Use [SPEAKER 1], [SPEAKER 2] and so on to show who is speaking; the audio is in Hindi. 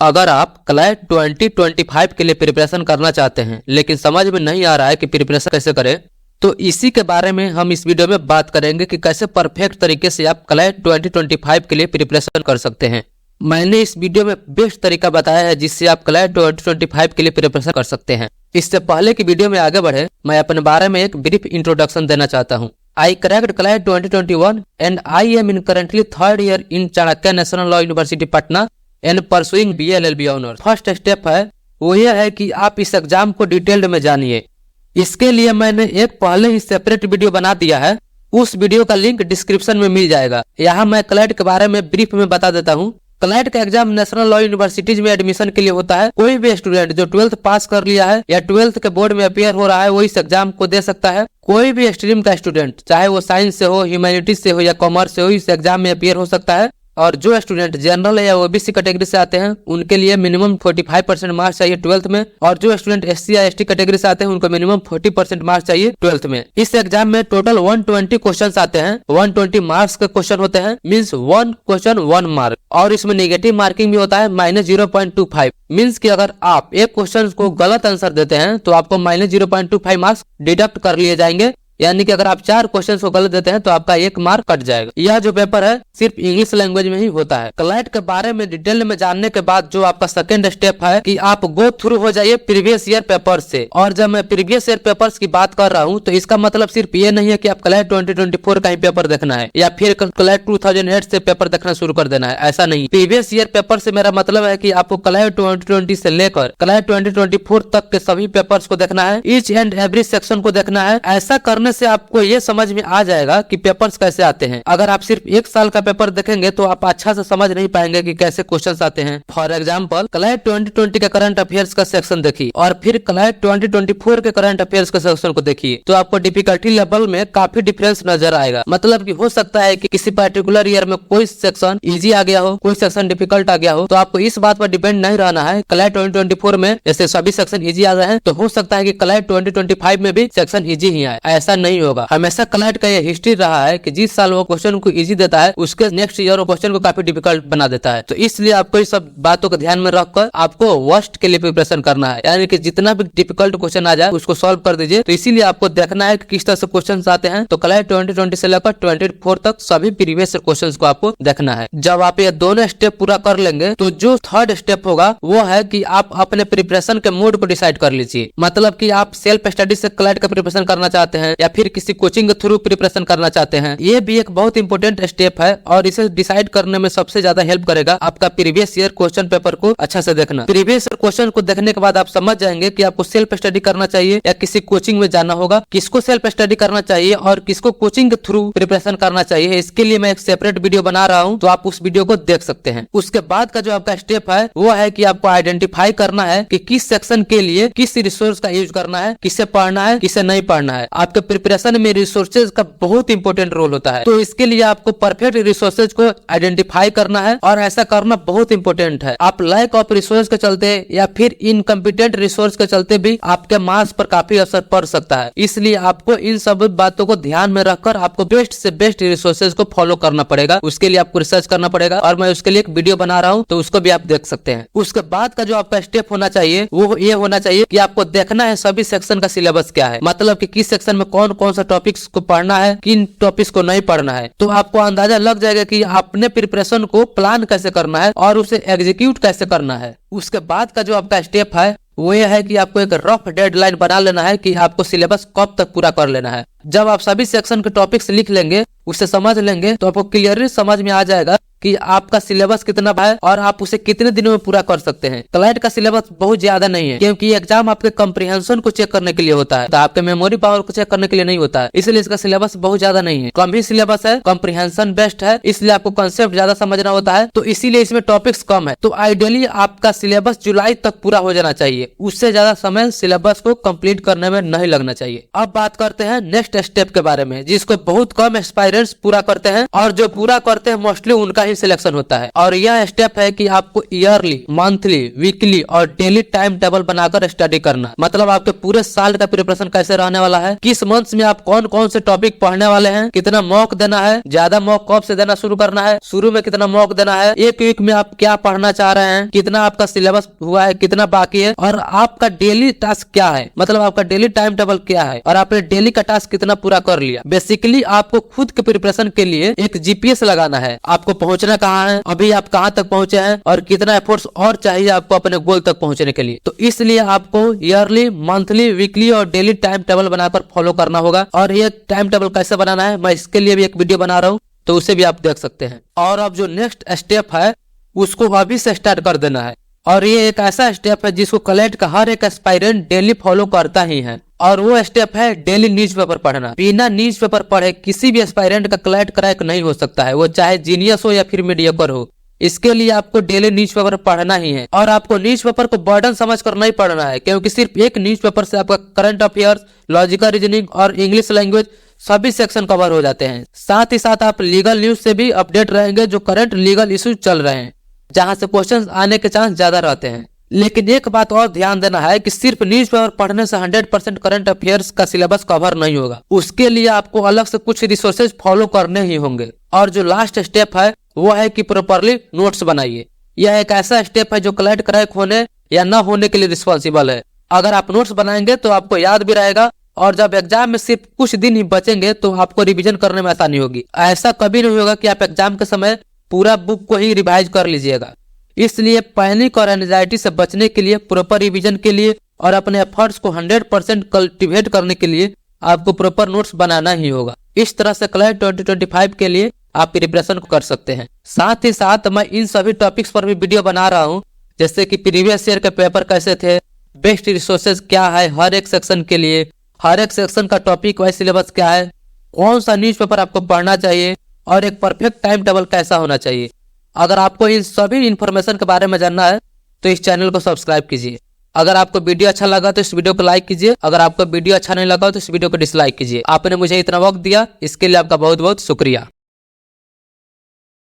[SPEAKER 1] अगर आप क्लैट 2025 के लिए प्रिपरेशन करना चाहते हैं लेकिन समझ में नहीं आ रहा है कि प्रिपरेशन कैसे करें, तो इसी के बारे में हम इस वीडियो में बात करेंगे कि कैसे परफेक्ट तरीके से आप क्लैट 2025 के लिए प्रिपरेशन कर सकते हैं। मैंने इस वीडियो में बेस्ट तरीका बताया है जिससे आप क्लैट 2025 के लिए प्रिपरेशन कर सकते हैं। इससे पहले की वीडियो में आगे बढ़े, मैं अपने बारे में एक ब्रीफ इंट्रोडक्शन देना चाहता हूँ। I cracked CLAT 2021 and I am in currently third year in Chanakya national law university Patna and pursuing BA LLB honours. First step है वो यह है कि आप इस एग्जाम को डिटेल्ड में जानिए। इसके लिए मैंने एक पहले ही सेपरेट वीडियो बना दिया है, उस वीडियो का लिंक डिस्क्रिप्शन में मिल जाएगा। यहाँ मैं क्लैट के बारे में ब्रीफ में बता देता हूँ। क्लैट का एग्जाम नेशनल लॉ यूनिवर्सिटीज में एडमिशन के लिए होता है। कोई भी स्टूडेंट जो 12th पास कर लिया है या 12th के बोर्ड में अपियर हो रहा है वो इस एग्जाम को दे सकता है। कोई भी स्ट्रीम का स्टूडेंट, चाहे वो साइंस से हो, ह्यूमैनिटीज से हो या कॉमर्स से हो, इस एग्जाम में अपियर हो सकता है। और जो स्टूडेंट जनरल या ओबीसी कैटेगरी से आते हैं उनके लिए मिनिमम 45% मार्क्स चाहिए 12th में, और जो स्टूडेंट SC या ST कैटेगरी से आते हैं उनको मिनिमम 40% मार्क्स चाहिए 12th में। इस एग्जाम में टोटल 120 क्वेश्चंस आते हैं, 120 मार्क्स के क्वेश्चन होते हैं, मींस 1 क्वेश्चन 1 मार्क। और इसमें नेगेटिव मार्किंग भी होता है -0.25, मींस कि अगर आप एक क्वेश्चन को गलत आंसर देते हैं तो आपको -0.25 मार्क्स डिडक्ट कर लिए जाएंगे। यानी कि अगर आप 4 क्वेश्चन को गलत देते हैं तो आपका 1 मार्क कट जाएगा। यह जो पेपर है सिर्फ इंग्लिश लैंग्वेज में ही होता है। क्लैट के बारे में डिटेल में जानने के बाद जो आपका सेकंड स्टेप है कि आप गो थ्रू हो जाइए प्रीवियस ईयर पेपर से। और जब मैं प्रीवियस ईयर पेपर्स की बात कर रहा हूँ तो इसका मतलब सिर्फ ये नहीं है कि आप क्लैट 2024 का ही पेपर देखना है या फिर क्लैट 2008 से पेपर देखना शुरू कर देना है, ऐसा नहीं। प्रीवियस ईयर पेपर से मेरा मतलब है कि आपको क्लैट 2020 से लेकर क्लैट 2024 तक के सभी पेपर्स को देखना है, ईच एंड एवरी सेक्शन को देखना है। ऐसा करने से आपको ये समझ में आ जाएगा कि पेपर्स कैसे आते हैं। अगर आप सिर्फ 1 साल का पेपर देखेंगे तो आप अच्छा से समझ नहीं पाएंगे कि कैसे क्वेश्चंस आते हैं। फॉर एग्जांपल क्लैट 2020 के करंट अफेयर्स का सेक्शन देखिए और फिर क्लैट 2024 के करंट अफेयर्स के सेक्शन को देखिए तो आपको डिफिकल्टी लेवल में काफी डिफरेंस नजर आएगा। मतलब कि हो सकता है कि किसी पर्टिकुलर ईयर में कोई सेक्शन इजी आ गया हो, कोई सेक्शन डिफिकल्ट आ गया हो, तो आपको इस बात पर डिपेंड नहीं रहना है। क्लैट 2024 में जैसे सभी सेक्शन इजी आ रहे हैं तो हो सकता है कि क्लैट 2025 में भी सेक्शन इजी ही आए, ऐसा नहीं होगा। हमेशा क्लैट का ये हिस्ट्री रहा है कि जिस साल वो क्वेश्चन को इजी देता है उसके नेक्स्ट ईयर वो क्वेश्चन को काफी डिफिकल्ट बना देता है। तो इसलिए आपको इस सब बातों को ध्यान में रखकर आपको वर्स्ट के लिए प्रिपरेशन करना है, यानी कि जितना भी डिफिकल्ट क्वेश्चन आ जाए उसको सॉल्व कर दीजिए। तो इसीलिए आपको देखना है कि किस तरह से क्वेश्चन आते हैं। तो क्लैट 2020 से लेकर 24 तक सभी प्रीवियस क्वेश्चन को आपको देखना है। जब आप ये दोनों स्टेप पूरा कर लेंगे तो जो थर्ड स्टेप होगा वो है कि आप अपने प्रिपरेशन के मोड को डिसाइड कर लीजिए। मतलब कि आप सेल्फ स्टडी से क्लैट का प्रिपरेशन करना चाहते हैं या फिर किसी कोचिंग के थ्रू प्रिपरेशन करना चाहते हैं। ये भी एक बहुत इंपॉर्टेंट स्टेप है और इसे डिसाइड करने में सबसे ज्यादा हेल्प करेगा आपका प्रीवियस ईयर क्वेश्चन पेपर को अच्छा से देखना। प्रीवियस ईयर क्वेश्चन को देखने के बाद आप समझ जाएंगे कि आपको सेल्फ स्टडी करना चाहिए या किसी कोचिंग में जाना होगा, किसको सेल्फ स्टडी करना चाहिए और किसको कोचिंग के थ्रू प्रिपरेशन करना चाहिए। इसके लिए मैं एक सेपरेट वीडियो बना रहा हूँ तो आप उस वीडियो को देख सकते हैं। उसके बाद का जो आपका स्टेप है वो है कि आपको आइडेंटिफाई करना है कि किस सेक्शन के लिए किस रिसोर्स का यूज करना है, किसे पढ़ना है, किसे नहीं पढ़ना है। आपके प्रिपरेशन में रिसोर्सेज का बहुत इंपॉर्टेंट रोल होता है। तो इसके लिए आपको परफेक्ट रिसोर्सेज को आइडेंटिफाई करना है और ऐसा करना बहुत इंपॉर्टेंट है। आप लैक ऑफ रिसोर्स के चलते या फिर इनकम्पिटेंट रिसोर्स के चलते भी आपके मार्क्स पर काफी असर पड़ सकता है। इसलिए आपको इन सब बातों को ध्यान में रखकर आपको बेस्ट से बेस्ट रिसोर्सेज को फॉलो करना पड़ेगा। उसके लिए आपको रिसर्च करना पड़ेगा और मैं उसके लिए एक वीडियो बना रहा हूँ तो उसको भी आप देख सकते हैं। उसके बाद का जो आपका स्टेप होना चाहिए वो ये होना चाहिए कि आपको देखना है सभी सेक्शन का सिलेबस क्या है। मतलब कि किस सेक्शन में कौन कौन सा टॉपिक्स को पढ़ना है, किन टॉपिक्स को नहीं पढ़ना है। तो आपको अंदाजा लग जाएगा कि अपने प्रिपरेशन को प्लान कैसे करना है और उसे एग्जीक्यूट कैसे करना है। उसके बाद का जो आपका स्टेप है वो ये है कि आपको एक रफ डेडलाइन बना लेना है कि आपको सिलेबस कब तक पूरा कर लेना है। जब आप सभी सेक्शन के टॉपिक्स लिख लेंगे, उसे समझ लेंगे, तो आपको क्लियरली समझ में आ जाएगा कि आपका सिलेबस कितना है और आप उसे कितने दिनों में पूरा कर सकते हैं। क्लैट का सिलेबस बहुत ज्यादा नहीं है क्योंकि एग्जाम आपके कॉम्प्रिहेंशन को चेक करने के लिए होता है, तो आपके मेमोरी पावर को चेक करने के लिए नहीं होता है। इसलिए इसका सिलेबस बहुत ज्यादा नहीं है, कम ही सिलेबस है, कॉम्प्रिहेंशन बेस्ड है, इसलिए आपको कंसेप्ट ज्यादा समझना होता है। तो इसीलिए इसमें टॉपिक्स कम है। तो आइडियली आपका सिलेबस जुलाई तक पूरा हो जाना चाहिए। चाहिए, उससे ज्यादा समय सिलेबस को कंप्लीट करने में नहीं लगना चाहिए। अब बात करते हैं नेक्स्ट स्टेप के बारे में, जिसको बहुत कम एस्पायरेंट्स पूरा करते हैं और जो पूरा करते हैं मोस्टली उनका ही सिलेक्शन होता है। और यह स्टेप है कि आपको ईयरली, मंथली, वीकली और डेली टाइम टेबल बनाकर स्टडी करना। मतलब आपके पूरे साल का प्रिपरेशन कैसे रहने वाला है, किस मंथ्स में आप कौन कौन से टॉपिक पढ़ने वाले हैं, कितना मॉक देना है, ज्यादा मॉक कब से देना शुरू करना है, शुरू में कितना मॉक देना है, एक वीक में आप क्या पढ़ना चाह रहे हैं, कितना आपका सिलेबस हुआ है, कितना बाकी है, और आपका डेली टास्क क्या है, मतलब आपका डेली टाइम टेबल क्या है, और आपने डेली का टास्क कितना पूरा कर लिया। बेसिकली आपको खुद के प्रिपरेशन के लिए एक जीपीएस लगाना है, आपको पहुंचना कहाँ है, अभी आप कहाँ तक पहुंचे हैं और कितना एफर्ट्स और चाहिए आपको अपने गोल तक पहुंचने के लिए। तो इसलिए आपको ईयरली, मंथली, वीकली और डेली टाइम टेबल बनाकर फॉलो करना होगा। और ये टाइम टेबल कैसे बनाना है, मैं इसके लिए भी एक वीडियो बना रहा हूँ, तो उसे भी आप देख सकते हैं। और अब जो नेक्स्ट स्टेप है उसको अभी से स्टार्ट कर देना है। और ये एक ऐसा स्टेप है जिसको कलेक्ट का हर एक एस्पायरेंट डेली फॉलो करता ही है, और वो स्टेप है डेली न्यूज़पेपर पढ़ना। बिना न्यूज़पेपर पढ़े किसी भी एस्पायरेंट का कलेक्ट क्रैक नहीं हो सकता है, वो चाहे जीनियस हो या फिर मीडियोकर हो। इसके लिए आपको डेली न्यूज़पेपर पढ़ना ही है। और आपको न्यूज़पेपर को बर्डन समझकर नहीं पढ़ना है, क्योंकि सिर्फ एक न्यूज़पेपर से आपका करंट अफेयर्स, लॉजिकल रीजनिंग और इंग्लिश लैंग्वेज सभी सेक्शन कवर हो जाते हैं। साथ ही साथ आप लीगल न्यूज से भी अपडेट रहेंगे, जो करंट लीगल इश्यूज चल रहे हैं, जहां से क्वेश्चंस आने के चांस ज्यादा रहते हैं। लेकिन एक बात और ध्यान देना है कि सिर्फ न्यूज़पेपर पढ़ने से 100% करंट अफेयर्स का सिलेबस कवर नहीं होगा। उसके लिए आपको अलग से कुछ रिसोर्सेज फॉलो करने ही होंगे। और जो लास्ट स्टेप है वो है कि प्रॉपरली नोट्स बनाइए। यह एक ऐसा स्टेप है जो कलेक्ट क्रैक होने या न होने के लिए रिस्पॉन्सिबल है। अगर आप नोट्स बनाएंगे तो आपको याद भी रहेगा, और जब एग्जाम में सिर्फ कुछ दिन ही बचेंगे तो आपको रिवीजन करने में आसानी होगी। ऐसा कभी नहीं होगा कि आप एग्जाम के समय पूरा बुक को ही रिवाइज कर लीजिएगा। इसलिए पैनिक और एंजाइटी से बचने के लिए, प्रॉपर रिवीजन के लिए और अपने एफर्ट्स को 100% कल्टीवेट करने के लिए आपको प्रॉपर नोट्स बनाना ही होगा। इस तरह से क्लैट 2025 के लिए आप प्रिपरेशन कर सकते हैं। साथ ही साथ मैं इन सभी टॉपिक्स पर भी वीडियो बना रहा हूँ, जैसे कि प्रीवियस ईयर के पेपर कैसे थे, बेस्ट रिसोर्सेज क्या है हर एक सेक्शन के लिए, हर एक सेक्शन का टॉपिक वाइज सिलेबस क्या है, कौन सा न्यूज़पेपर आपको पढ़ना चाहिए, और एक परफेक्ट टाइम टेबल कैसा होना चाहिए। अगर आपको इन सभी इन्फॉर्मेशन के बारे में जानना है तो इस चैनल को सब्सक्राइब कीजिए। अगर आपको वीडियो अच्छा लगा तो इस वीडियो को लाइक कीजिए, अगर आपको वीडियो अच्छा नहीं लगा तो इस वीडियो को डिसलाइक कीजिए। आपने मुझे इतना वक्त दिया, इसके लिए आपका बहुत बहुत शुक्रिया।